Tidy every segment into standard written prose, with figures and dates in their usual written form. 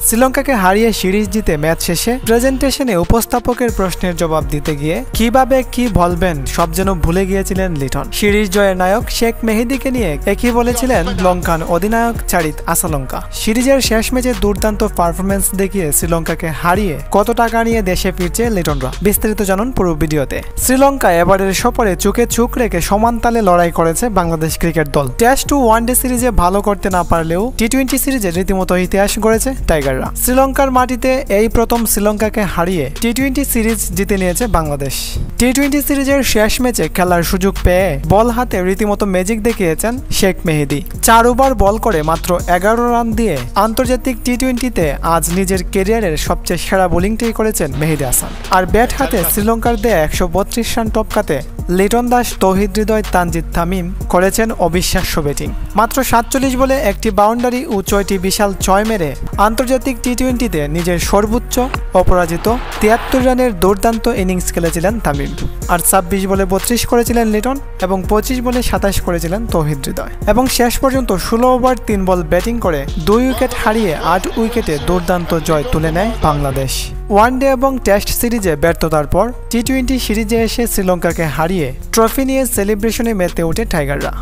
শ্রীলঙ্কাকে হারিয়ে সিরিজ জিতে ম্যাচ শেষে প্রেজেন্টেশনে উপস্থাপকের প্রশ্নের জবাব দিতে গিয়ে কিভাবে কি বলবেন সব যেন ভুলে গিয়েছিলেন লিটন। সিরিজ জয়ের নায়ক শেখ মেহেদীকে নিয়ে একই বলেছিলেন লঙ্কান অধিনায়ক চারিত আসালঙ্কা। সিরিজের শেষ ম্যাচে দুর্দান্ত পারফরমেন্স দেখিয়ে শ্রীলঙ্কাকে হারিয়ে কত টাকা নিয়ে দেশে ফিরছে লিটনরা, বিস্তারিত জানুন পুরো ভিডিওতে। শ্রীলঙ্কা এবারের সফরে চোখে চোখ রেখে সমান তালে লড়াই করেছে বাংলাদেশ ক্রিকেট দল। টেস্ট ও ওয়ানডে সিরিজে ভালো করতে না পারলেও টি-20 সিরিজে রীতিমতো ইতিহাস গড়েছে টাইগাররা। শ্রীলঙ্কার মাটিতে এই প্রথম শ্রীলঙ্কাকে হারিয়ে টি-20 সিরিজ জিতে নিয়েছে বাংলাদেশ। টি-20 সিরিজের শেষ ম্যাচে খেলার সুযোগ পেয়ে বল হাতে রীতিমতো ম্যাজিক দেখিয়েছেন শেখ মেহেদী। 4 ওভার বল করে মাত্র 11 রান দিয়ে আন্তর্জাতিক টি-20তে আজ নিজের ক্যারিয়ারের সবচেয়ে সেরা বোলিংটাই করেছেন মেহেদী হাসান। আর ব্যাট হাতে শ্রীলঙ্কার দেয়া 132 রান টপকাতে লিটন দাস, তৌহিদ হৃদয়, তানজিদ তামিম করেছেন অবিশ্বাস্য ব্যাটিং। মাত্র 47 বলে একটি বাউন্ডারি ও 6টি বিশাল 6 মেরে আন্তর্জাতিক টি-20তে নিজের সর্বোচ্চ অপরাজিত 73 রানের দুর্দান্ত ইনিংস খেলেছিলেন তামিম। আর 26 বলে 32 করেছিলেন লিটন এবং 25 বলে 27 করেছিলেন তৌহিদ হৃদয়। এবং শেষ পর্যন্ত 16 ওভার 3 বল ব্যাটিং করে 2 উইকেট হারিয়ে 8 উইকেটে দুর্দান্ত জয় তুলে নেয় বাংলাদেশ। ওয়ানডে এবং টেস্ট সিরিজে ব্যর্থতার পর টি-20 সিরিজে এসে শ্রীলঙ্কাকে হারিয়ে ট্রফি নিয়ে সেলিব্রেশনে মেতে ওঠে টাইগাররা।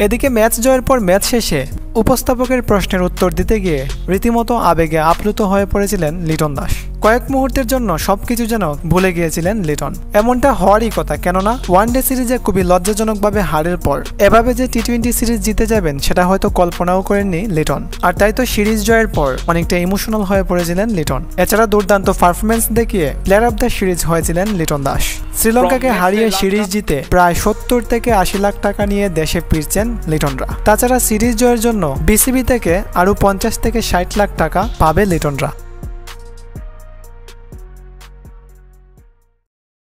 এদিকে ম্যাচ জয়ের পর ম্যাচ শেষে উপস্থাপকের প্রশ্নের উত্তর দিতে গিয়ে রীতিমতো আবেগে আপ্লুত হয়ে পড়েছিলেন লিটন দাস। কয়েক মুহূর্তের জন্য সবকিছু যেন ভুলে গিয়েছিলেন লিটন। এমনটা হওয়ারই কথা, কেননা ওয়ানডে সিরিজে খুবই লজ্জাজনকভাবে হারের পর এভাবে যে টি-20 সিরিজ জিতে যাবেন সেটা হয়তো কল্পনাও করেননি লিটন। আর তাই তো সিরিজ জয়ের পর অনেকটা ইমোশনাল হয়ে পড়েছিলেন লিটন। এছাড়া দুর্দান্ত পারফরমেন্স দেখিয়ে প্লেয়ার অব দ্য সিরিজ হয়েছিলেন লিটন দাস। শ্রীলঙ্কাকে হারিয়ে সিরিজ জিতে প্রায় 70 থেকে 80 লাখ টাকা নিয়ে দেশে ফিরছেন লিটনরা। তাছাড়া সিরিজ জয়ের জন্য বিসিবি থেকে আরও 50 থেকে 60 লাখ টাকা পাবে লিটনরা।